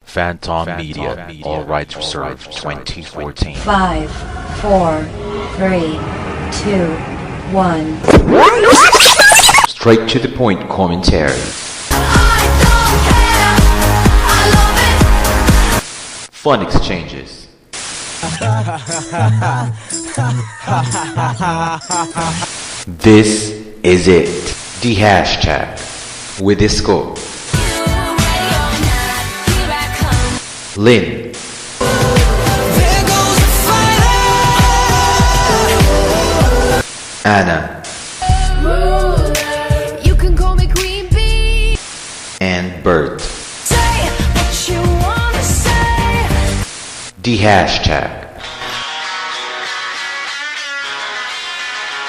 Phantom Media, all rights reserved, 2014. 5, 4, 3, 2, 1. Straight to the point commentary. Fun exchanges. This is it. The hashtag with Isco, Lynn, Anna, You can call me Queen Bee. and Bert. Say what you wanna say. The hashtag.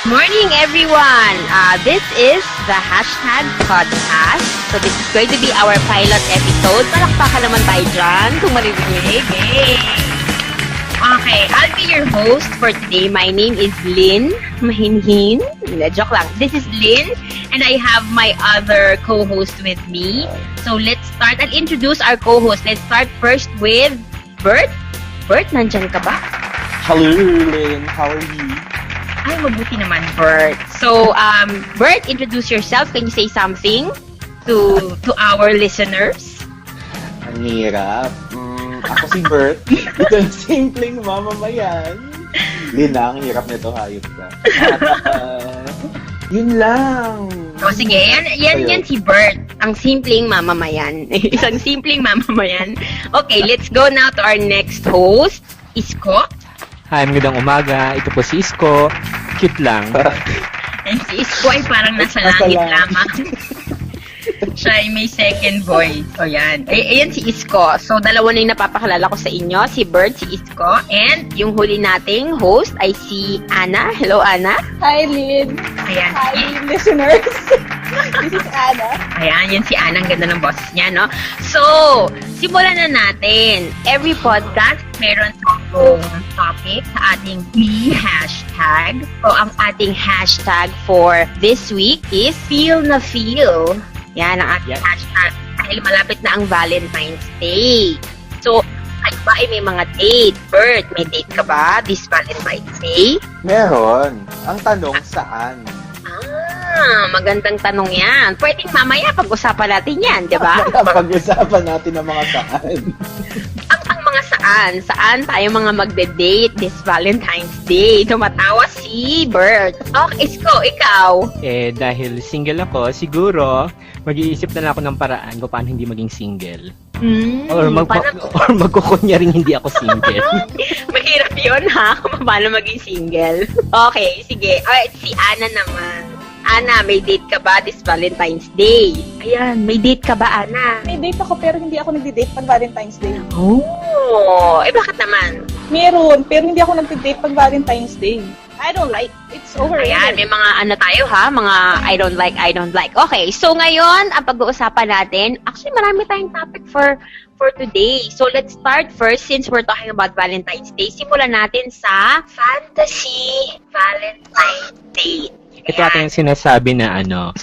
Morning, everyone! This is the hashtag podcast. So this is going to be our pilot episode. Palakpakan naman tayo dyan kung maririnig. Hey! Okay, I'll be your host for today. My name is Lynn Mahinhin. Joke lang. This is Lynn, and I have my other co-host with me. So let's start. I'll introduce our co-host. Let's start first with Bert. Bert, nandyan ka ba? Hello, Lynn. How are you? Ay, mabuti naman, Bert. So, Bert, introduce yourself. Can you say something to our listeners? Ang hirap. Ako si Bert. Itong simpleng mamamayan. Lynn, ang hirap nito, hayop ka. Yun lang. O, sige. Yan si Bert. Ang simpleng mamamayan. Isang simpleng mamamayan. Okay, let's go now to our next host, Isko. Hi, magandang umaga. Ito po si Isko. Cute lang. And si Isko ay parang nasa langit lamang. Siya ay may second voice. O yan. Ayan si Isko. So, dalawa na yung napapakalala ko sa inyo. Si Bert, si Isko. And yung huli nating host ay si Anna. Hello, Anna. Hi, Lynn. Ayan. Hi, listeners. This is Anna. Ayan, yun si Anna. Ang ganda ng boses niya, no? So, simulan na natin. Every podcast, meron tayong topic sa ating hashtag. So, ang ating hashtag for this week is Feel na Feel. Yan ang ating hashtag. Dahil malapit na ang Valentine's Day. So, ay ba ay may mga date? Bert, may date ka ba this Valentine's Day? Meron. Ang tanong, saan? Magandang tanong yan. Pwedeng mamaya pag-usapan natin yan, di ba? Pag-usapan natin ang mga saan. ang mga saan tayo mga magde-date this Valentine's Day. Tumatawa si Bert. Okay, Isko, ikaw. Dahil single ako, siguro, mag-iisip na lang ako ng paraan kung paano hindi maging single. Or magkukunya rin hindi ako single. Mahirap yun, ha? Kung paano maging single. Okay, sige. Alright, si Anna naman. Anna, may date ka ba this Valentine's Day? Ayan, may date ka ba, Anna? May date ako pero hindi ako nagde-date pag Valentine's Day. Oh, bakit naman? Meron, pero hindi ako nagde-date pag Valentine's Day. I don't like. It's overrated. Ayan, may mga ano tayo ha, mga I don't like. Okay, so ngayon, ang pag-uusapan natin, actually marami tayong topic for today. So let's start first, since we're talking about Valentine's Day, simulan natin sa Fantasy Valentine's Day. Ito ata yung sinasabi na ano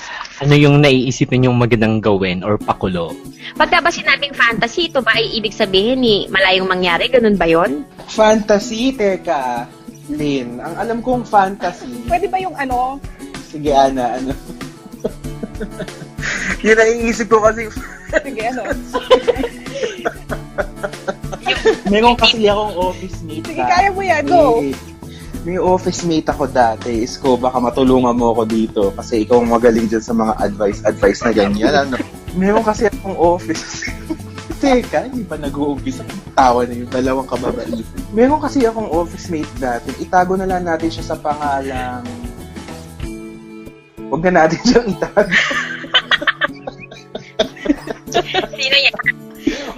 yung naiisipin yung magandang gawin or pakulo. Pagka ba sinabing fantasy, ito ba ay ibig sabihin ni malayong mangyari? Ganun ba yon? Fantasy, teka. Lynn, ang alam kong fantasy. Pwede ba yung ano? Sige, Ana, ano? Yun naiisip ko kasi. Sige, ano? Meron kasi akong office mate. Sige, kaya mo yan, go. May office mate ako dati. Isko, baka matulungan mo ako dito kasi ikaw ang magaling dyan sa mga advice na ganyan. Ano? Meron kasi akong office. Teka, hindi pa nag-uumpisa. Tawa na yung dalawang kababait. Meron kasi akong office mate dati. Itago na lang natin siya sa pangalang... Huwag na natin siyang itago. Sino yan?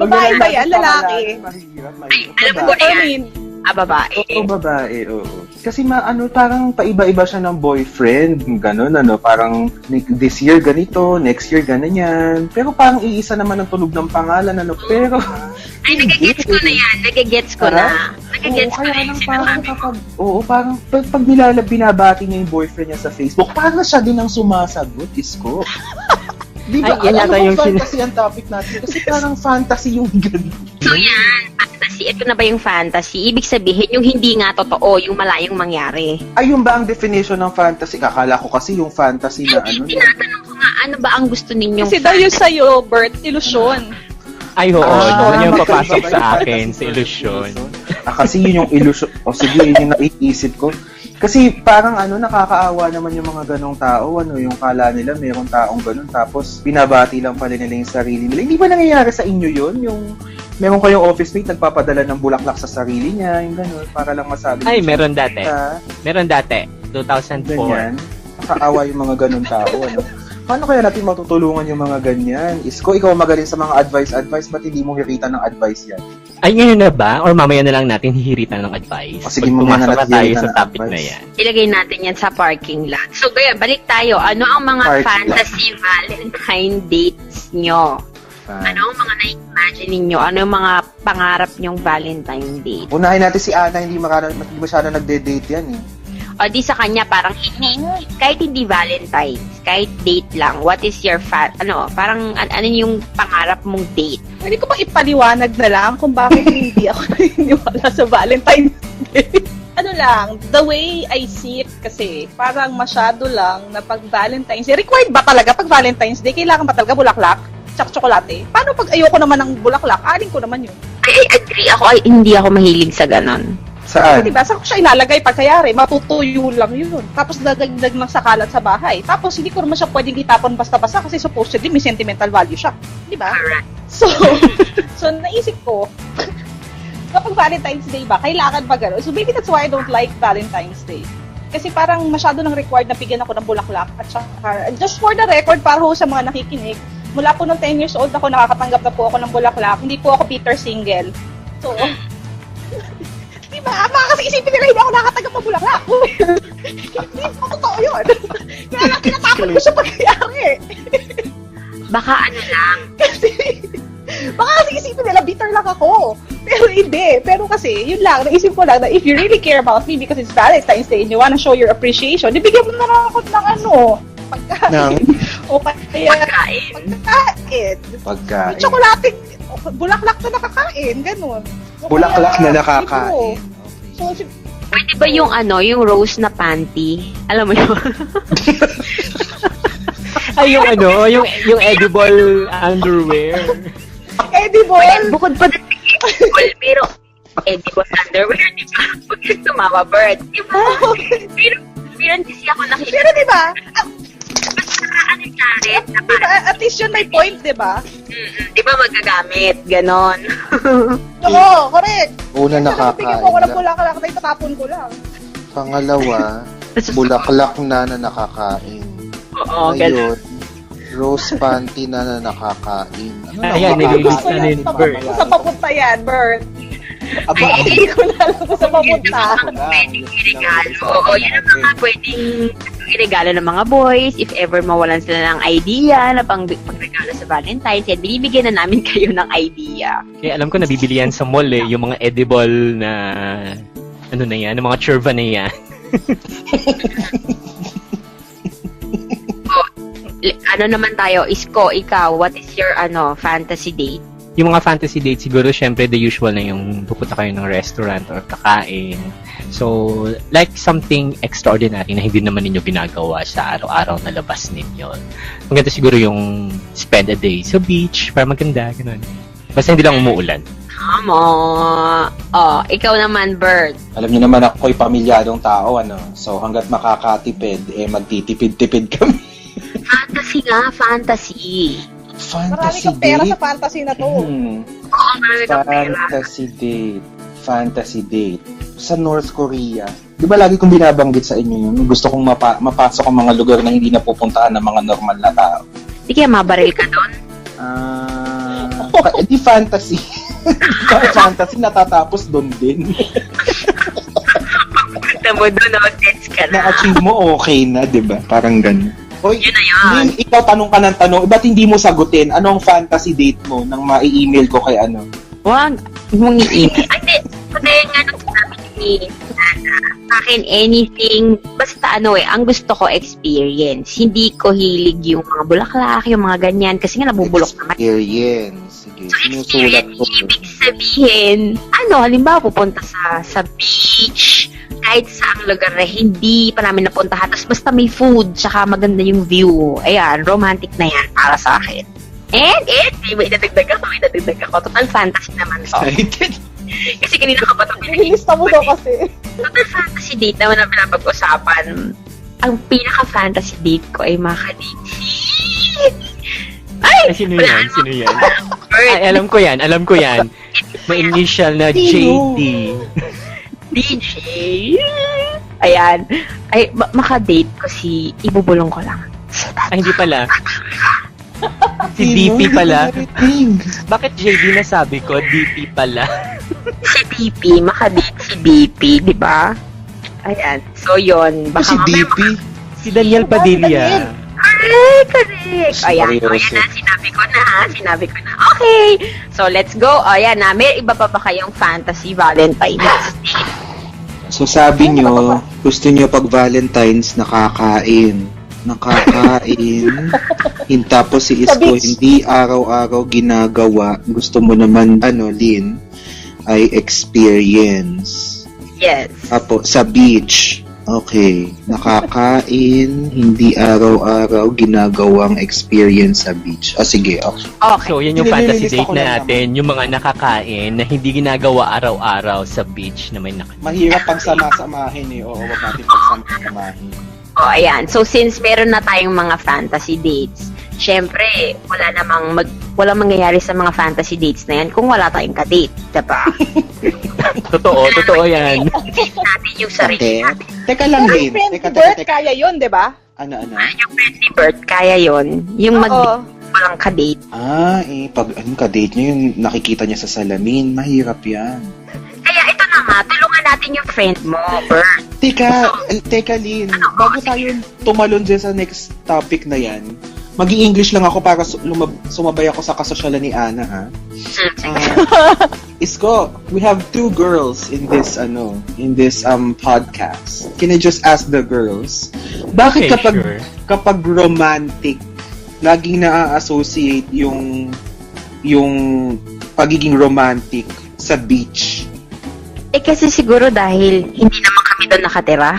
Babae ba yan? Lalaki? Mahirap. Ay, alam mo na yan. Babae. Oo, babae, oo. Kasi parang paiba-iba siya ng boyfriend, gano'n, parang this year ganito, next year ganyan. Pero parang iisa naman ang tunog ng pangalan, pero... Ay, nagagets ko na yan. Nagagets ko na. Nagagets ko na yung sinasabi mo. Parang pag binabati niya yung boyfriend niya sa Facebook, parang siya din ang sumasagot, Isko. Di ba? Ay, yan yata yung fantasy ang topic natin. Kasi parang fantasy yung ganun. So yan, fantasy. Ito na ba yung fantasy? Ibig sabihin, yung hindi nga totoo, yung malayong mangyari. Ay, yung ba ang definition ng fantasy? Kakala ko kasi yung fantasy na ano. Tinatanong ko nga, ano ba ang gusto ninyong Kasi daw yung sa'yo, Bert, ilusyon. Ay, oo. Ah, Yun yung magkaiba papasok ba sa yung akin, fantasy sa illusion. Kasi yun yung illusion. O sige, yun yung naiisip ko. Kasi parang nakakaawa naman yung mga ganong tao. Yung kala nila mayroong taong ganon. Tapos binabati lang pala nila yung sarili nila. Hindi ba nangyayari sa inyo yun? Yung meron kayong office mate, nagpapadala ng bulaklak sa sarili niya, yung ganon. Para lang masabi. Ay, meron dati. Sa, Meron dati. 2004. ganyan. Nakakaawa yung mga ganong tao. Paano kaya natin matutulungan yung mga ganyan? Isko, ikaw magaling sa mga advice, ba't hindi mo hiritan ng advice yan? Ay, ngayon na ba? Or mamaya na lang natin hihiritan ng advice? O, sige, Pag mamaya na pumasok natin tayo hihiritan sa ng topic advice. na yan. ilagay natin yan sa parking lot. So, gaya, balik tayo. Ano ang mga Parking fantasy Valentine dates nyo? Ano ang mga na-imagine ninyo? Ano ang mga pangarap nyong Valentine date? Unahin natin si Ana, hindi masyado nagde-date yan eh. O di sa kanya, parang kahit hindi Valentine's, kahit date lang, what is your parang ano yung pangarap mong date? Pwede ko bang ipaliwanag na lang kung bakit hindi ako naniniwala sa Valentine's Day? Ano lang, the way I see it kasi, parang masyado lang na pag Valentine's Day, required ba talaga pag Valentine's Day, kailangan ba talaga bulaklak? Tsaka tsokolate? Paano pag ayoko naman ng bulaklak? Alin ko naman yun. I agree ako, hindi ako mahilig sa ganon. Saan? Diba? Saan ko siya ilalagay pagkayari? Matutuyo lang yun. Tapos dagdag ng sakalat sa bahay. Tapos hindi ko naman siya pwedeng itapon basta-basta kasi supposedly may sentimental value siya. Diba? So naisip ko, kapag Valentine's Day ba, kailangan ba gano'n? So maybe that's why I don't like Valentine's Day. Kasi parang masyado nang required na bigyan ako ng bulaklak. At saka, just for the record, para ho sa mga nakikinig, mula po nung 10 years old ako, nakakatanggap na po ako ng bulaklak. Hindi po ako Peter Single. So, diba? Baka kasi isipin nila hindi ako nakatanggap ng bulaklak. Hindi po totoo yun. Kaya lang tinatapon ko siya pagkayari. Baka ano lang, Baka kasi isipin nila bitter lang ako. Pero hindi. Pero kasi, yun lang, naisip ko lang na if you really care about me because it's Valentine's Day and you wanna show your appreciation, ibigyan mo na lang ako ng pagkain. O kaya, Pagkain. Tsokolating, bulaklak na nakakain, ganun. O Bulaklak kaya, na nakakain. So, pwede ba yung yung rose na panty? Alam mo yun? Ay, yung edible underwear. edible. Bukod pa din edible, pero edible underwear, di ba? Pag tumawa, bird, di ba? Pero kasi ako nakita. Pero diba, Ano Jared? Na diba, at least yun may point, diba? Di ba magagamit? Ganon. Oo, correct. Una Bigyan mo ako ng nakakain. bulaklak na itatapon ko lang. Pangalawa, bulaklak na nakakain. Oo, ganon. Ngayon, rose panty na nakakain. Ano Ayan, nililis na ni Bert. Sa papunta yan, Bert. Aba, Hindi ko na alam kung sa papunta. Pwedeng iregalo. Oo, yun ang mga pwedeng iregalo ng mga boys. If ever mawalan sila ng idea na pangregalo sa Valentine's, yan, binibigyan na namin kayo ng idea. Kaya alam ko nabibili yan sa mall yung mga edible na ano na yan, mga churva na yan. Ano naman tayo, Isko, ikaw, what is your fantasy date? Yung mga fantasy dates, siguro syempre the usual na yung pupunta kayo ng restaurant or kakain. So, like something extraordinary na hindi naman ninyo ginagawa sa araw-araw na labas ninyo. Maganda siguro yung spend a day sa beach para maganda, ganun. Basta hindi lang umuulan. Tama. Oh, ikaw naman, Bert. alam niyo naman ako'y pamilyadong tao, So, hanggat makakatipid, magtitipid-tipid kami. Fantasy nga, fantasy. Marami Fantasy kang pera date? sa fantasy na to. Oo, marami kang pera. Fantasy date. Sa North Korea. Di ba lagi kong binabanggit sa inyo yun? Gusto kong mapasok ang mga lugar na hindi napupuntahan ng mga normal na tao. Di kaya mabaril ka doon? Di fantasy. Fantasy natatapos doon din. Punta mo doon, gets ka na. Na-achieve mo, okay na, di ba? Parang ganun. Hoy, Yun na yun. ikaw tanong ka ng tanong, ba't hindi mo sagutin? Anong fantasy date mo nang ma-email ko kay ano? Huwag mong i-email. Ay, hindi. Kasi nga nung sinabi niyo Sa akin, anything, basta ang gusto ko experience. Hindi ko hilig yung mga bulaklak, yung mga ganyan, kasi nga nabubulok naman. Experience. Sige, sinusulat ko. Ibig sabihin, halimbawa pupunta sa beach, kahit saang lugar na hindi pa namin napuntahan, tapos basta may food, tsaka maganda yung view. Ayan, romantic na yan para sa akin. And, may idadagdag ako. Total fantasy naman to. Excited. Kasi kanina ka pa ito Nilista mo daw kasi. Total fantasy date naman ang pinapag-usapan. Ang pinaka-fantasy date ko ay makadate si... Ay, sino yan? Ay, alam ko yan. May initial na JD. DJ. Ayan. Ay, makadate ko si... Ibubulong ko lang. Ay, hindi pala. Si DP pala. Bakit JD nasabi ko? DP pala. Si DP, makadate si DP, di ba? Ayan. So, yun. Baka Si DP? Si Daniel Padilla. Correct. Ayan. So, ayan na. Sinabi ko na. Okay. So, let's go. Ayan na. May iba pa ba kayong fantasy Valentine's Day? So sabi nyo, gusto nyo pag Valentine's nakakain. Tapos si Isko hindi araw-araw ginagawa. Gusto mo naman, Lynn, ay experience. Yes. Apo, sa beach. Okay. Nakakain, hindi araw-araw ginagawang experience sa beach. Sige, okay. So, yan yung fantasy Nililista date ko lang natin. Yung mga nakakain na hindi ginagawa araw-araw sa beach na may Mahirap pagsama-samahin eh. Oo, wag natin pagsama-samahin. Ayan. So, since meron na tayong mga fantasy dates, syempre, walang mangyayari sa mga fantasy dates na yan kung wala tayong ka-date. Diba? Totoo yan. Natin yung sarili natin. Teka lang, Pero Lynn. friendly Teka. birth, kaya yun, di ba? Ano? Yung friendly birth, kaya yun. Yung walang ka-date. Pag ka-date niya, yung nakikita niya sa salamin, mahirap yan. Kaya ito na nga, tulungan natin yung friend mo, Bert. Teka, Lynn. Bago tayo tumalon dyan sa next topic na yan, mag-i-English lang ako para sumabay ako sa kasosyalan ni Ana, ha? Isko, we have two girls in this podcast. Can I just ask the girls, bakit Okay, kapag romantic, laging na-associate yung pagiging romantic sa beach? Kasi siguro dahil hindi naman kami doon nakatira.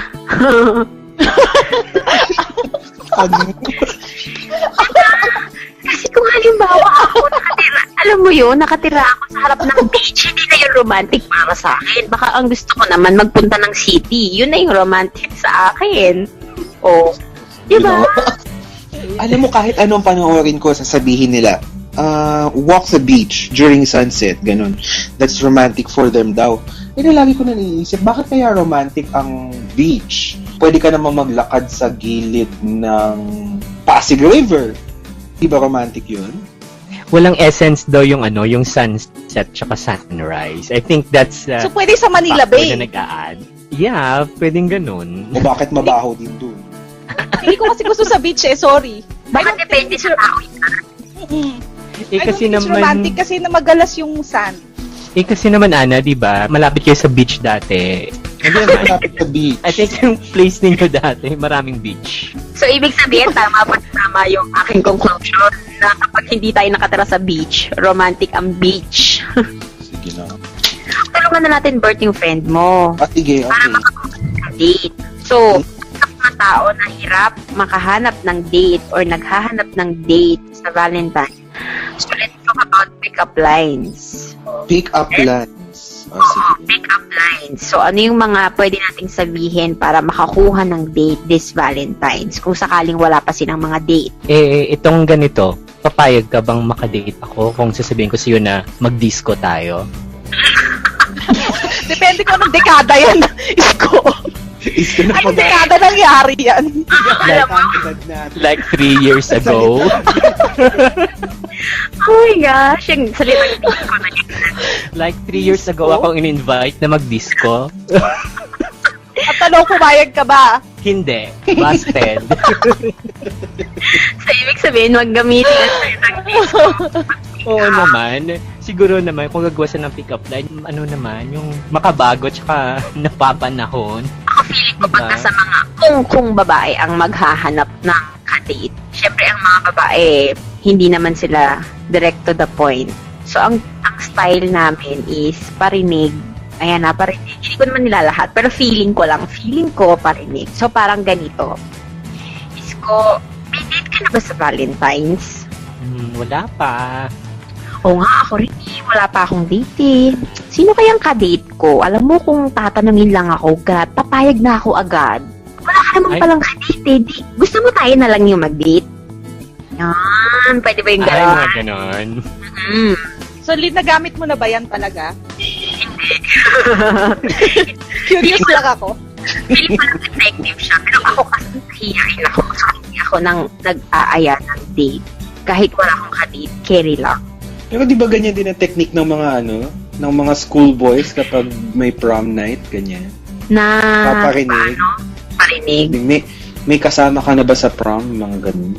Kasi kung halimbawa ako nakatira ako sa harap ng beach, hindi na yung romantic para sa akin. Baka ang gusto ko naman magpunta ng city. Yun na yung romantic sa akin. Diba? Alam mo, kahit anong panoorin ko, sasabihin nila, walk the beach during sunset, ganun. That's romantic for them daw. Pero lagi ko na naiisip, bakit kaya romantic ang beach? Pwede ka naman maglakad sa gilid ng Pasig River. Di ba romantic yun? Walang essence daw yung yung sunset tsaka sunrise. I think that's So, pwede sa Manila factor Bay. na nag-a-add. Yeah, pwedeng ganun. O bakit mabaho din dun? Hindi ko kasi gusto sa beach sorry. Baka depende sa tao yun. Kasi I don't think it's naman romantic kasi na magalas yung sand. kasi naman Ana, 'di ba? Malapit kayo sa beach dati. Hindi naman malapit sa beach. I think yung place ninyo dati, maraming beach. So, ibig sabihin, tama yung aking conclusion na kapag hindi tayo nakatira sa beach, romantic ang beach. Sige na. Tulungan na natin, Bert, yung friend mo. Sige, Para okay. makapag-date. So, sa mga tao na hirap makahanap ng date or naghahanap ng date sa Valentine, so let's talk about pick-up lines. Pick-up lines. Sige. Pick-up lines. So, ano yung mga pwede nating sabihin para makakuha ng date this Valentine's kung sakaling wala pa silang mga date? Itong ganito, papayag ka bang makadate ako kung sasabihin ko sa iyo na mag-disco tayo? Depende ko anong dekada yan. Isko. Isko na Anong dekada nangyari yan? Like 3 years ago. Oh my gosh, yung salitang disco na yun. Like 3 years ago akong in-invite na mag-disco. At tanong, pumayag ka ba? Hindi. Busted. So, ibig sabihin, wag gamitin ang salitang disco. Oo naman. siguro naman, kung gagawa siya ng pick-up line, ano naman, yung makabago tsaka napapanahon. Ako feeling ko pagka sa mga, kung babae ang maghahanap ng kadate, syempre ang mga babae, hindi naman sila direct to the point. So, ang style namin is parinig. Ayan na, parinig. Hindi ko naman nilalahat, pero feeling ko parinig. So, parang ganito. Isko, may date ka na ba sa Valentine's? Wala pa. Oo nga, ako rin eh. Wala pa akong date eh. Sino kayang ka-date ko? Alam mo kung tatanungin lang ako, papayag na ako agad. Wala ka naman palang ka-date eh. Gusto mo tayo na lang yung mag-date? Yan, pwede ba yung Ay, gano'n? mga ganon. So, Lynn, nagamit mo na ba yan talaga? Curious lang ako. Feeling ko lang effective siya. Pero ako kasi nahihain ako. So, hindi ako nag-aaya ng date. Kahit wala akong ka-date, carry lang. Pero di ba ganyan din ang technique ng mga ng mga schoolboys kapag may prom night, ganyan? Na, Paparinig. Parinig. May kasama ka na ba sa prom, mga ganun?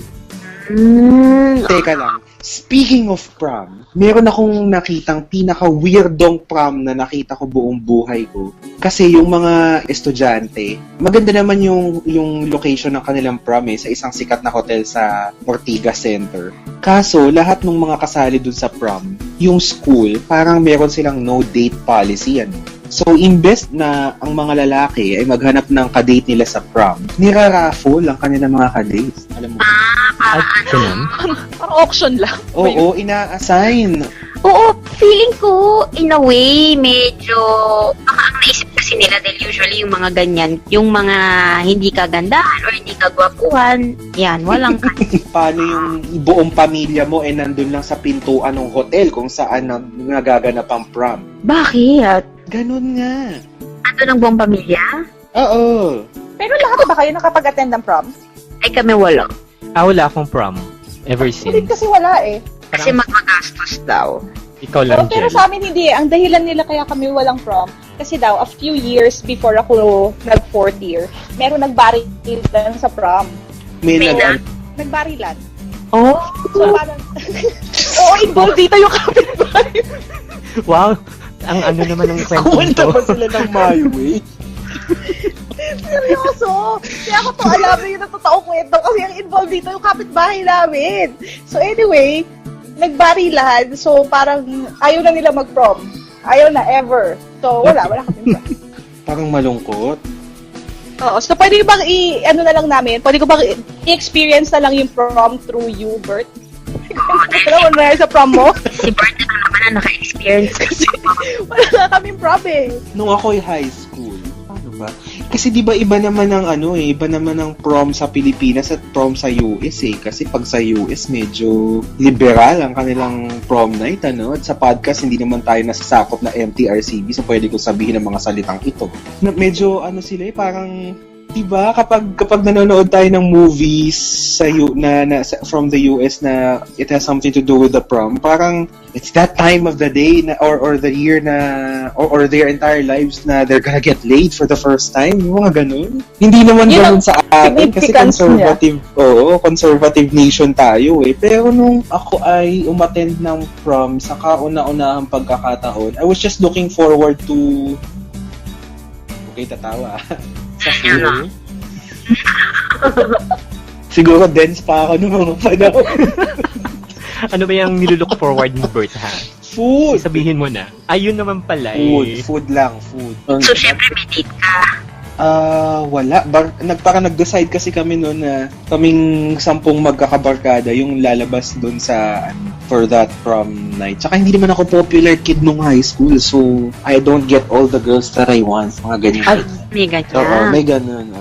Teka lang. Speaking of prom, meron akong nakitang pinaka-weirdong prom na nakita ko buong buhay ko. Kasi yung mga estudyante, maganda naman yung location ng kanilang prom sa isang sikat na hotel sa Ortigas Center. Kaso, lahat ng mga kasali dun sa prom, yung school, parang meron silang no date policy. So, imbes na ang mga lalaki ay maghanap ng kadate nila sa prom, niraraffle ang kanilang mga kadate. Alam mo ba? Ganun? Parang auction lang. Oo, ina-assign. Oo, feeling ko, in a way, medyo, baka ang naisip kasi nila dahil usually yung mga ganyan, yung mga hindi kagandahan or hindi kagwapuhan, yan, walang Paano yung buong pamilya mo nandun lang sa pintuan ng hotel kung saan nagaganap ang prom? Bakit? Ganun nga. Ando ng buong pamilya? Oo. Pero lahat ba kayo nakapag-attend ng prom? Ay kami wala. Wala akong prom. Ever Hindi since. kasi wala eh. Kasi magagastos daw. Ikaw lang, Pero Jel. sa amin hindi. Ang dahilan nila kaya kami walang prom, kasi daw, a few years before ako nag-4th year, meron nagbarilan sa prom. May Nagbarilan. Oh, So parang, oo, involved dito yung kapitbahay. Wow! Ang ano naman ng kwento Kumanta to. ba sila ng my way? Seryoso! Kaya ako to alam na yung totoong kwento kasi ang involved dito yung kapitbahay namin. So anyway, nagbarilan. So parang ayaw na nila mag-prom. Ayaw na, ever. So wala kami prom. Parang malungkot. Oo, so pwede bang ano na lang namin, pwede ko bang i-experience na lang yung prom through you, Bert? Alam mo na sa prom mo? si Bert na naman na naka-experience kasi. Wala na kaming prom eh. Nung ako'y high school, paano ba? Kasi di ba iba naman ang iba naman ang prom sa Pilipinas at prom sa US eh. Kasi pag sa US, medyo liberal ang kanilang prom night, At sa podcast, hindi naman tayo nasasakop na MTRCB, so pwede ko sabihin ang mga salitang ito. Na medyo sila parang, diba, kapag nanonood tayo ng movies from the US na it has something to do with the prom, parang it's that time of the day or the year or their entire lives na they're gonna get laid for the first time, yung mga ganun. Hindi naman ganun sa atin kasi conservative nation tayo eh. Pero nung ako ay umattend ng prom sa kauna-unahang pagkakataon, I was just looking forward to tatawa. Sa food. Siguro dense pa ako nung mga panahon. Ano ba yung nilulook forward mo, Bert, ha? Food! Sabihin mo na. Ayun naman pala Food lang. So, syempre may date ka. Wala. Parang nag-decide kasi kami noon na kaming 10 magkakabarkada yung lalabas doon sa for that prom night. Tsaka hindi naman ako popular kid nung high school, so I don't get all the girls that I want. Mga ganyan. May ganyan. Oo, may ganun.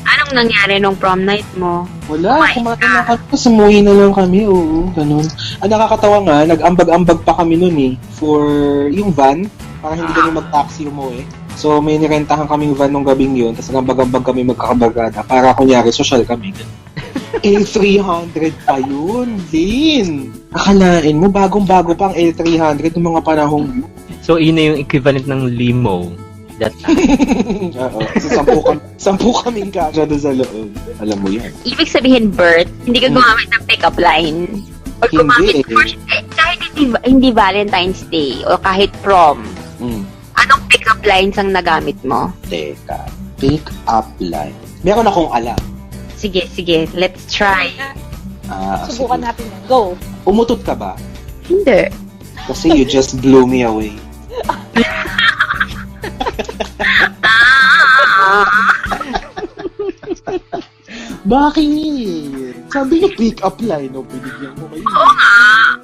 Anong nangyari nung prom night mo? Wala, kumain na kami. Sumuwi na lang kami, oo, ganun. Nakakatawa nga, nag-ambag-ambag pa kami noon eh, for yung van, para hindi kami mag-taxi umuwi. So, may nirentahan kaming van nung gabing yun, tapos nag-ambag-ambag kami magkakabarkada, para kunyari, social kami. 300 pa yun, Lin! Akalain mo, bagong-bago pa ang L300 ng mga panahong yun. So, yun na yung equivalent ng limo that time. Oo. So, 10 kaming kasya doon sa loob. Alam mo yan. Ibig sabihin, Bert, hindi ka gumamit ng pick-up line. Or Hindi. gumamit, kahit hindi Valentine's Day o kahit prom, anong pick-up lines ang nagamit mo? Teka, pick up line. Meron akong alam. Sige, let's try. Subukan natin yan. Go. Umutot ka ba? Hindi. Kasi you just blew me away. Bakit? Sabi niyo pick up line, o binigyan ko kayo. Oo nga.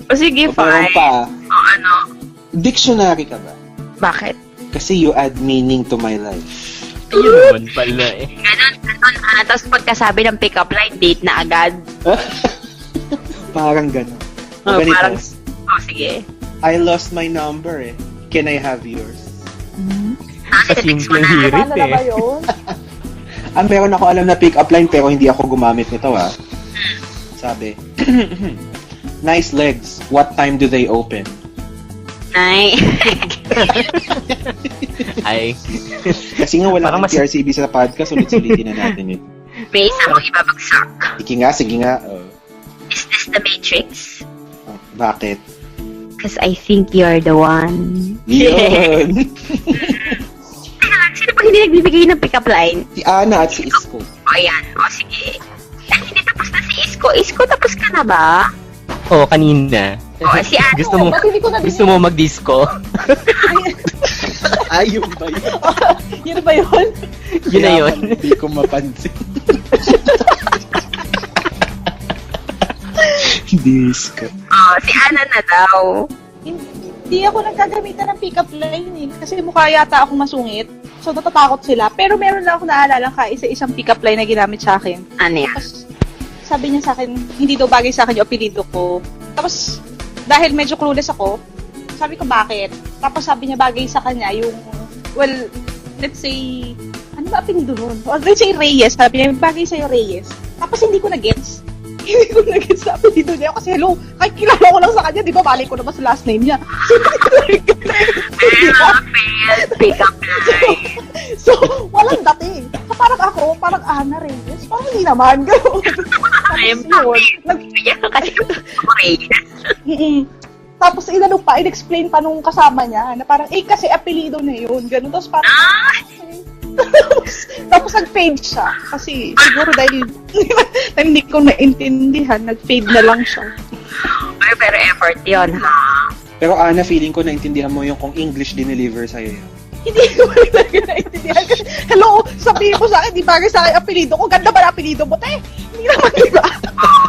O sige, Meron fine. pa. O ano? Dictionary ka ba? Bakit? Kasi you add meaning to my life. Ayun naman pala eh. Ganon. Tapos pagkasabi ng pick-up line, date na agad. Parang gano'n. Oh, Ganito. parang, sige. I lost my number eh. Can I have yours? Simpleng hirit Paano na ba eh. yun? Meron ako alam na pick up line pero hindi ako gumamit nito Sabi, nice legs. What time do they open? Nay. Ay. Kasi nga wala Parang kang TRCB sa podcast, ulit-ulitin na natin yun. May isa mong ibabagsak. Sige nga. Is this the Matrix? Bakit? Because I think you're the one. Yun! Teka lang, sino ba hindi nagbibigay ng pick-up line? Si Ana at si Isko. O ayan, sige. Ay, hindi tapos na si Isko. Isko, tapos ka na ba? Oo, kanina. O, si Ana. Ba't hindi ko narinig? Gusto mo mag-disco? Ayun ba yun? Yun ba yun? Yun na yun. Hindi ko mapansin. Disco. O, si Ana na daw. Hindi ako nagkagamitan ng pick-up line eh. Kasi mukha yata akong masungit. So, natatakot sila. Pero meron lang ako naalala isa-isang pick-up line na ginamit sa akin. Ano yan? Tapos, sabi niya sa akin, hindi daw bagay sa akin yung apelido ko. Tapos, dahil medyo clueless ako, sabi ko bakit? Tapos sabi niya bagay sa kanya yung, well, let's say, ano ba apelido nun? Or let's say Reyes. Sabi niya, bagay sa'yo Reyes. Tapos hindi ko na-gets. Hindi ko na-gets sa apelido niya. Kasi hello, kahit kilala ko lang sa kanya, di ba balik ko naman sa last name niya. Pick-up line. So, walang dating. So, parang ako, parang Ana Reyes. Parang hindi naman. Gano'n. I'm Tapos yun, Yan kasi Reyes. Tapos inano pa, in-explain pa nung kasama niya na parang, kasi apelido na yun. Ganun. Tapos parang, tapos nag-fade siya. Kasi siguro dahil hindi ko naintindihan, nag-fade na lang siya. Pero effort yun, ha? Pero Ana, feeling ko naintindihan mo yung kung English dineliver sa'yo yun. Hindi ko talaga naintindihan. Kasi, hello, sabihin mo sa akin, di bagay sa akin apelido ko. Ganda ba na apelido mo? Hindi naman, di ba?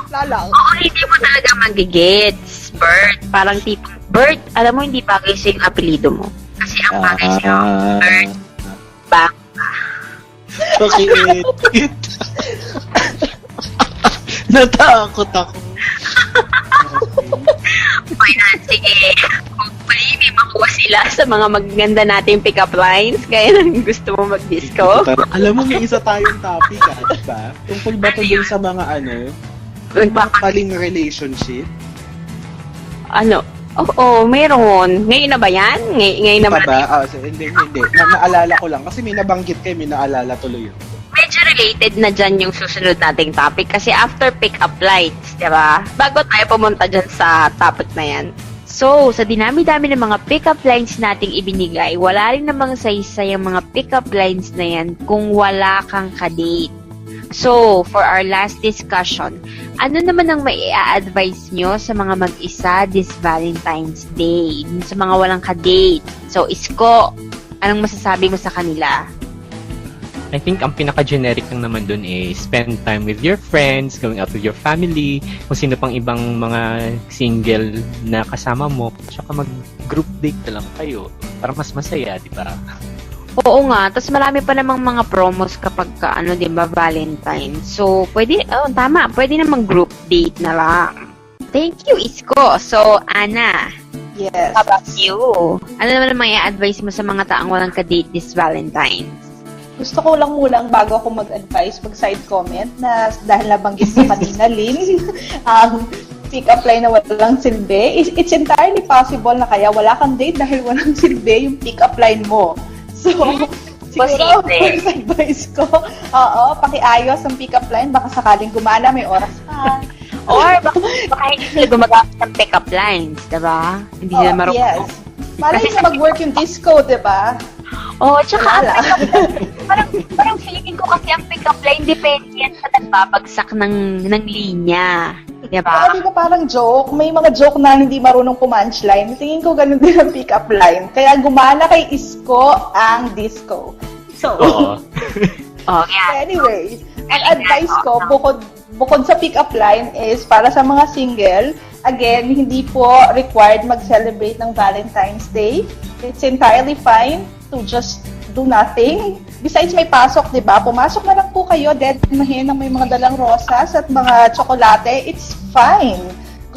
Lalang. Oo, hindi mo talaga magigets, Bert. Parang tipong, Bert, alam mo, hindi bagay sa yung apelido mo. Kasi ang bagay sa'yo, Bert, bang. Bakit? Natakot ako. Fine, sige. Hopefully, may makuha sila sa mga magaganda nating pick-up lines. Kaya nang gusto mo mag-disco. Alam mo, may isa tayong topic, diba? Tungkol ba ito dun sa mga paling relationship? Ano? Oo, meron. Ngayon na ba yan? Ngayon na ba? Hindi. Naalala ko lang. Kasi may nabanggit kayo, may naalala tuloy yun. Medyo related na dyan yung susunod nating topic. Kasi after pick-up lines, di ba? Bago tayo pumunta dyan sa topic na yan. So, sa dinami-dami ng mga pick-up lines nating ibinigay, wala rin namang saysay ang mga pick-up lines na yan kung wala kang kadate. So, for our last discussion, ano naman ang mai-advise nyo sa mga mag-isa this Valentine's Day? Sa mga walang ka-date. So, Isko, anong masasabi mo sa kanila? I think ang pinaka-generic lang naman dun is spend time with your friends, going out with your family, kung sino pang ibang mga single na kasama mo, tsaka mag-group date na lang kayo para mas masaya, di ba? Oo nga, tapos marami pa namang mga promos kapag di ba, Valentine. So, pwede, tama, pwede namang group date na lang. Thank you, Isko. So, Ana, Yes. how about you? Ano naman ang i-advise mo sa mga taong walang ka-date this Valentine's? Gusto ko lang mulang bago ako mag-advise, mag-side comment na dahil nabanggit mo kanina, Lynn, pick-up line na walang silbi. It's entirely possible na kaya wala kang date dahil walang silbi yung pick-up line mo. So, siguro, advice ko, pakiayos ang pick-up line, baka sakaling gumana, may oras pa. Or baka hindi sila gumagamit ng pick-up lines, diba? Hindi sila marunong. Yes. Para Kasi sa mag-work yung disco, di ba? Oh, tsaka Wala. parang feeling ko kasi ang pick-up line depende yan sa nagbabagsak ng linya. Kaya Diba? di ba parang joke? May mga joke na hindi marunong pumunchline. Tingin ko ganun din ang pick-up line. Kaya gumana kay Isko ang disco. So, Oo. Oh, yeah. anyway, ang advice ko, bukod sa pick-up line is para sa mga single, again, hindi po required mag-celebrate ng Valentine's Day. It's entirely fine to just do nothing. Besides, may pasok, di ba? Pumasok na lang po kayo, deadmahin ng may mga dalang rosas at mga tsokolate. It's fine.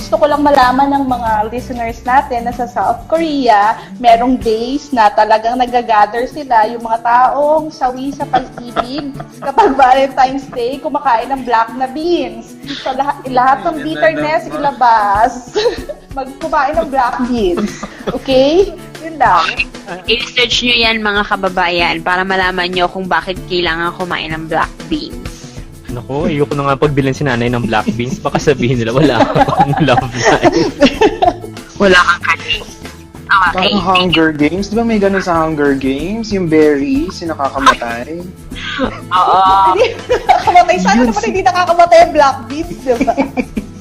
Gusto ko lang malaman ng mga listeners natin na sa South Korea, merong days na talagang nag-gather sila, yung mga taong sawi sa pag-ibig. Kapag Valentine's Day, kumakain ng black na beans. So, lahat ng bitterness ilabas. Magkumain ng black beans. Okay? Yun lang. I-research nyo yan mga kababayan para malaman nyo kung bakit kailangan kumain ng black beans. Naku, ayoko na nga pagbilan si nanay ng black beans. Baka sabihin nila, wala akong love life. Wala kang kani. Okay. Parang Hunger Games. Di ba may ganun sa Hunger Games? Yung berries, yung nakakamatay. Oo. Hindi nakakamatay. Sana naman hindi nakakamatay ang black beans, di ba?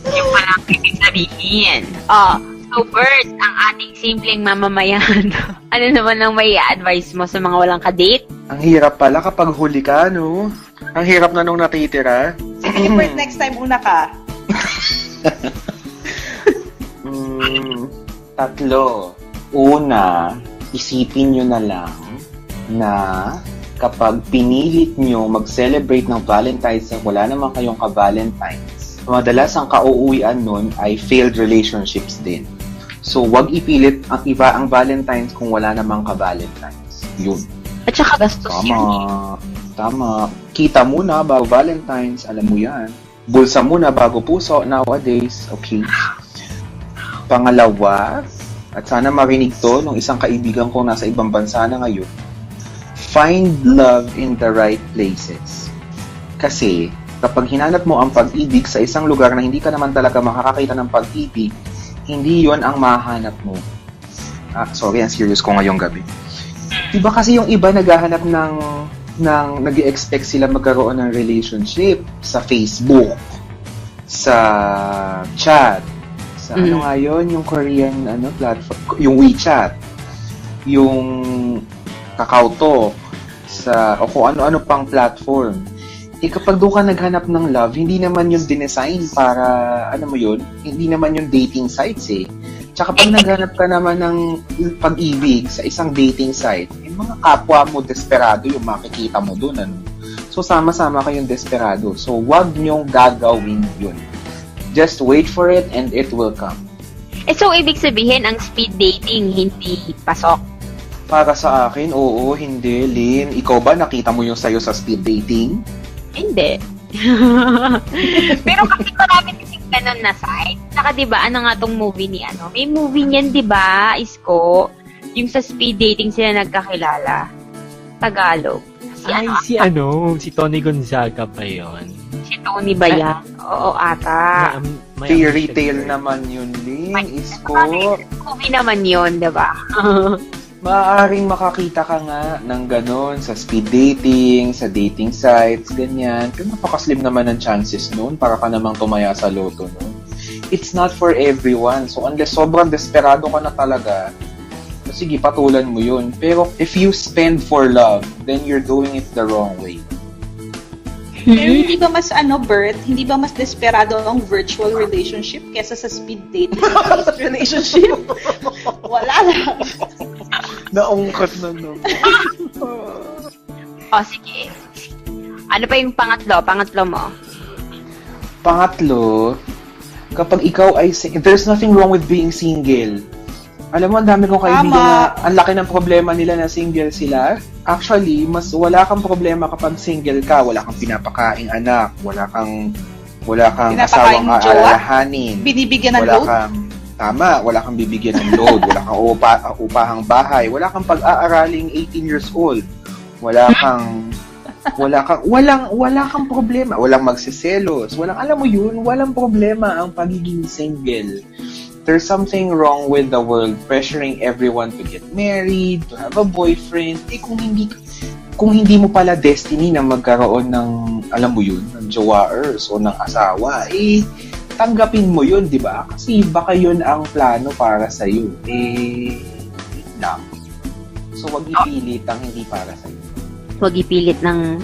Yung walang ibig sabihin. Oh, so Bert, ang ating simpleng mamamayan. Ano naman ang may advice mo sa mga walang kadate? Ang hirap pala kapag huli ka, no? Ang hirap na nung natitira. Sige, Bert, next time una ka. Tatlo. Una, isipin nyo na lang na kapag pinilit nyo mag-celebrate ng Valentine's at wala naman kayong ka-Valentine's, madalas ang kauuwian nun ay failed relationships din. So, wag ipilit ang iba ang Valentine's kung wala namang ka-Valentine's. Yun. At saka gastos yun. Tama. Kita muna bago Valentine's, alam mo yan. Bulsa muna bago puso nowadays. Okay. Pangalawa, at sana marinig to nung isang kaibigan ko nasa ibang bansa na ngayon, find love in the right places. Kasi, kapag hinanap mo ang pag-ibig sa isang lugar na hindi ka naman talaga makakakita ng pag-ibig, hindi yon ang mahanap mo. Sorry, ang serious ko ngayong gabi. Diba kasi yung iba naghahanap ng nag-expect sila magkaroon ng relationship sa Facebook, sa chat, sa ano nga yun, yung Korean platform, yung WeChat, yung KakaoTalk, o kung ano-ano pang platform. Kapag doon ka naghanap ng love, hindi naman yun dinesign para, hindi naman yung dating sites eh. Tsaka pag naghanap ka naman ng pag-ibig sa isang dating site, mga kapwa mo desperado yung makikita mo doon. So, sama-sama kayong desperado. So, wag nyong gagawin yun. Just wait for it and it will come. So, ibig sabihin, ang speed dating hindi pasok. Para sa akin, oo, hindi. Lynn, ikaw ba nakita mo yung sayo sa speed dating? Hindi. Pero kasi marami kasing ganun na site. Saka diba, ano nga tong movie ni may movie niyan diba, Isko? Yung sa speed dating sila nagkakilala. Tagalog. Si Tony Gonzaga ba yun? Si Tony ba yan? Oo, ata. Fairy tale naman yun, Lynn. Isko. Movie naman yun, diba? Maaaring makakita ka nga ng ganon sa speed dating, sa dating sites, ganyan. Pero napakaslim naman ang chances noon para ka namang tumaya sa loto noon. It's not for everyone. So unless sobrang desperado ka na talaga, sige, patulan mo yun. Pero if you spend for love, then you're doing it the wrong way. Pero hindi ba mas Bert, hindi ba mas desperado ang virtual relationship kesa sa speed dating relationship? Wala lang. Naungkat na no. Sige. Ano pa yung pangatlo? Pangatlo mo? Pangatlo, kapag ikaw ay there's nothing wrong with being single. Alam mo, ang dami kong kaibigan na ang laki ng problema nila na single sila. Actually, mas wala kang problema kapag single ka. Wala kang pinapakaing anak. Wala kang asawang aalalahanin. Binibigyan ng load? Wala kang bibigyan ng load. Wala kang upahang bahay. Wala kang pag-aaraling 18 years old. Wala kang wala kang problema. Walang magsiselos. Alam mo yun, walang problema ang pagiging single. There's something wrong with the world pressuring everyone to get married, to have a boyfriend. Kung hindi mo pala destiny na magkaroon ng, alam mo yun, ng jowaers o ng asawa, tanggapin mo yun, di ba? Kasi baka yun ang plano para sa'yo. Lang. So, wag ipilit ang hindi para sa'yo. Huwag ipilit ng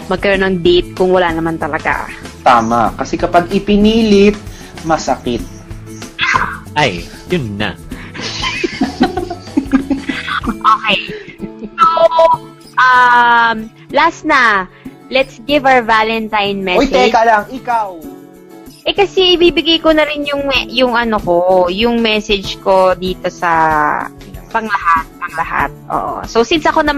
magkaroon ng date kung wala naman talaga. Tama. Kasi kapag ipinilit, masakit. Ay, yun na. Okay. So, last na. Let's give our Valentine Uy, message. teka lang. Ikaw. Kasi ibibigay ko na rin yung message ko dito sa panglahat. Oo. So, since ako na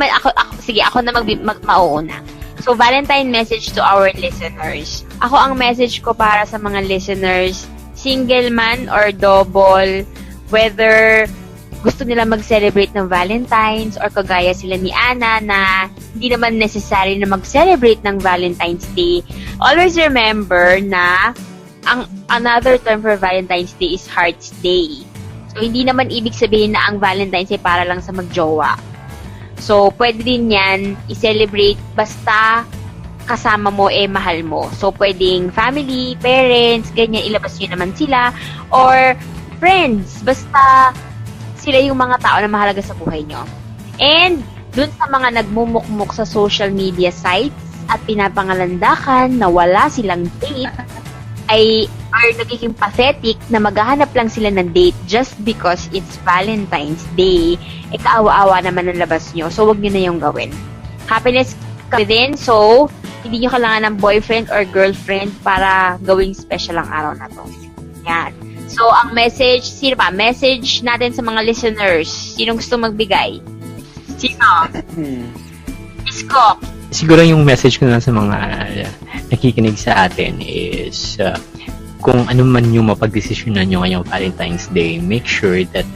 mauuna. So, Valentine message to our listeners. Ako ang message ko para sa mga listeners, single man or double, whether gusto nila mag-celebrate ng Valentine's or kagaya sila ni Ana na hindi naman necessary na mag-celebrate ng Valentine's Day, always remember na another term for Valentine's Day is Heart's Day. So, hindi naman ibig sabihin na ang Valentine's ay para lang sa magjowa. So, pwede din yan i-celebrate basta kasama mo mahal mo. So, pwedeng family, parents, ganyan, ilabas nyo naman sila. Or friends, basta sila yung mga tao na mahalaga sa buhay nyo. And, dun sa mga nagmumukmuk sa social media sites at pinapangalandakan na wala silang date, ay nagiging pathetic na maghahanap lang sila ng date just because it's Valentine's Day. Kaawa-awa naman ang labas nyo. So, wag nyo na yung gawin. Happiness within. So, hindi nyo kailangan ng boyfriend or girlfriend para gawing special ang araw na to. Yan. So, ang message, sino ba? Message natin sa mga listeners. Sinong gusto magbigay? Sino? Isko. Siguro yung message ko na sa mga nakikinig sa atin is kung ano man yung mapagdesisyonan nyo ngayong Valentine's Day, make sure that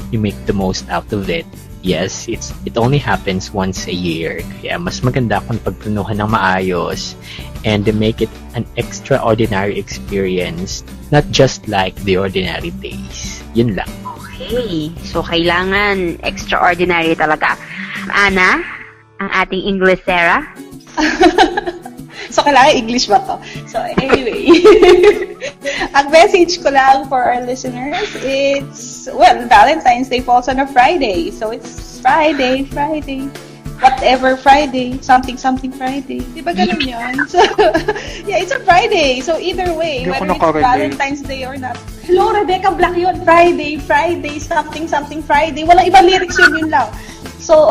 you make the most out of it. Yes, it only happens once a year. Kaya mas maganda kung pagplanuhan ng maayos and make it an extraordinary experience, not just like the ordinary days. Yun lang. Okay. So, kailangan extraordinary talaga. Ana, ang ating English Sarah. So, kailangan English ba to? So, anyway. Ang message ko lang for our listeners, Valentine's Day falls on a Friday. So, it's Friday. Whatever Friday. Something Friday. Di ba ganun yun? So, yeah, it's a Friday. So, either way, whether it's Valentine's Day or not. Hello, Rebecca Black yun. Friday, something Friday. Walang ibang lyrics yun lang. So,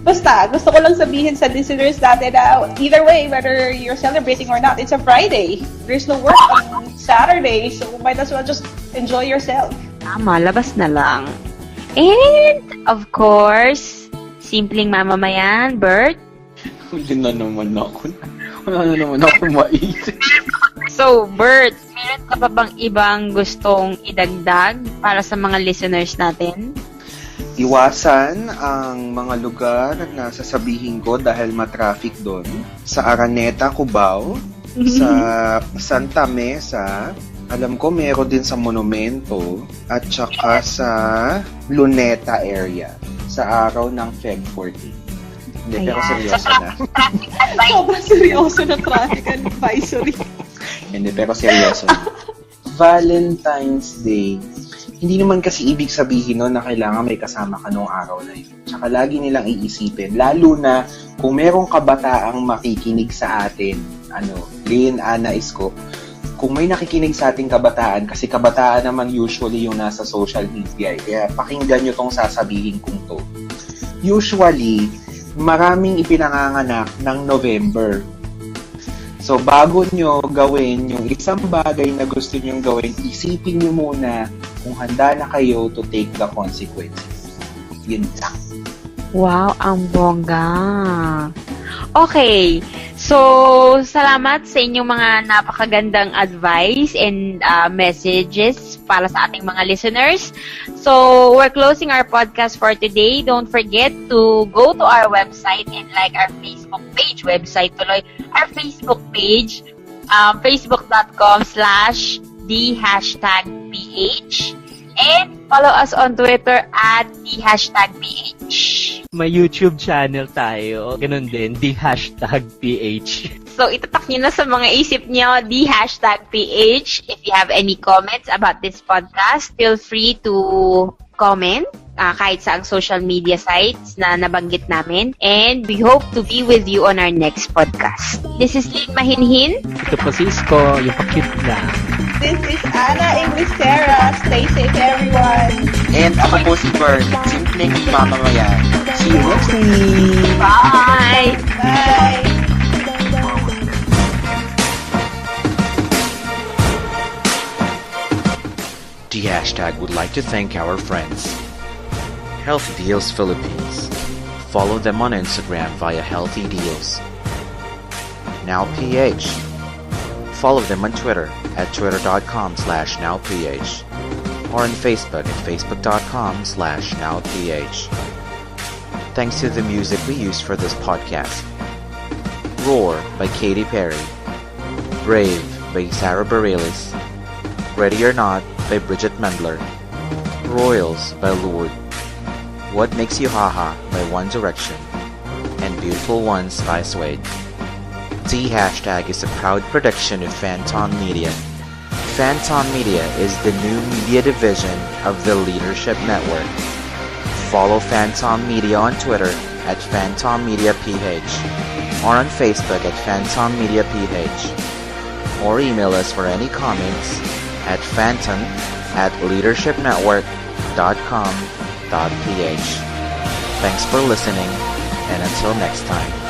basta, gusto ko lang sabihin sa listeners natin na either way, whether you're celebrating or not, it's a Friday. There's no work on Saturday, so might as well just enjoy yourself. Tama, labas na lang. And, of course, simpleng mamamayan, Bert. Wala na naman ako maisip. So, Bert, meron ka pa bang ibang gustong idagdag para sa mga listeners natin? Iwasan ang mga lugar na sasabihin ko dahil matraffic doon. Sa Araneta, Cubao, sa Santa Mesa, alam ko meron din sa Monumento, at saka sa Luneta area, sa araw ng Feb 14. Hindi, pero seryoso na. Sobrang seryoso na traffic advisory. Hindi, pero seryoso na. Valentine's Day, hindi naman kasi ibig sabihin no, na kailangan may kasama ka noong araw na yun. Tsaka lagi nilang iisipin, lalo na kung merong kabataang makikinig sa atin, Lynn, Ana, Isko, kung may nakikinig sa ating kabataan, kasi kabataan naman usually yung nasa social media, kaya pakinggan nyo tong sasabihin kong to. Usually, maraming ipinanganganak ng November. So, bago nyo gawin yung isang bagay na gusto nyo gawin, isipin nyo muna kung handa na kayo to take the consequences. Yun lang. Wow, ang bongga. Okay. So, salamat sa inyong mga napakagandang advice and messages para sa ating mga listeners. So, we're closing our podcast for today. Don't forget to go to our website and like our Facebook page. Website tuloy. Our Facebook page, facebook.com/the#PH. And follow us on Twitter at @the#PH. May YouTube channel tayo. Ganun din, the#PH. So, itatak nyo na sa mga isip nyo, the#PH. If you have any comments about this podcast, feel free to comment kahit sa ang social media sites na nabanggit namin. And we hope to be with you on our next podcast. This is Lynn Mahinhin. Ito po si Isko, yung pa-cute na. This is Ana Inglesera. Stay safe, everyone. And ako po si Bern, simpleng mamamayan. See you next week! Bye! Bye. The # would like to thank our friends. Healthy Deals Philippines. Follow them on Instagram via Healthy Deals. Now PH. Follow them on Twitter at twitter.com/nowph or on Facebook at facebook.com/nowph. Thanks to the music we used for this podcast. Roar by Katy Perry. Brave by Sarah Bareilles. Ready or Not by Bridget Mendler. Royals by Lourdes. What Makes You Haha by One Direction. And Beautiful Ones by Suede. The # is a proud production of Phantom Media. Phantom Media is the new media division of the Leadership Network. Follow Phantom Media on Twitter at Phantom Media PH or on Facebook at Phantom Media PH, or email us for any comments at phantom@leadershipnetwork.com.ph. Thanks for listening, and until next time.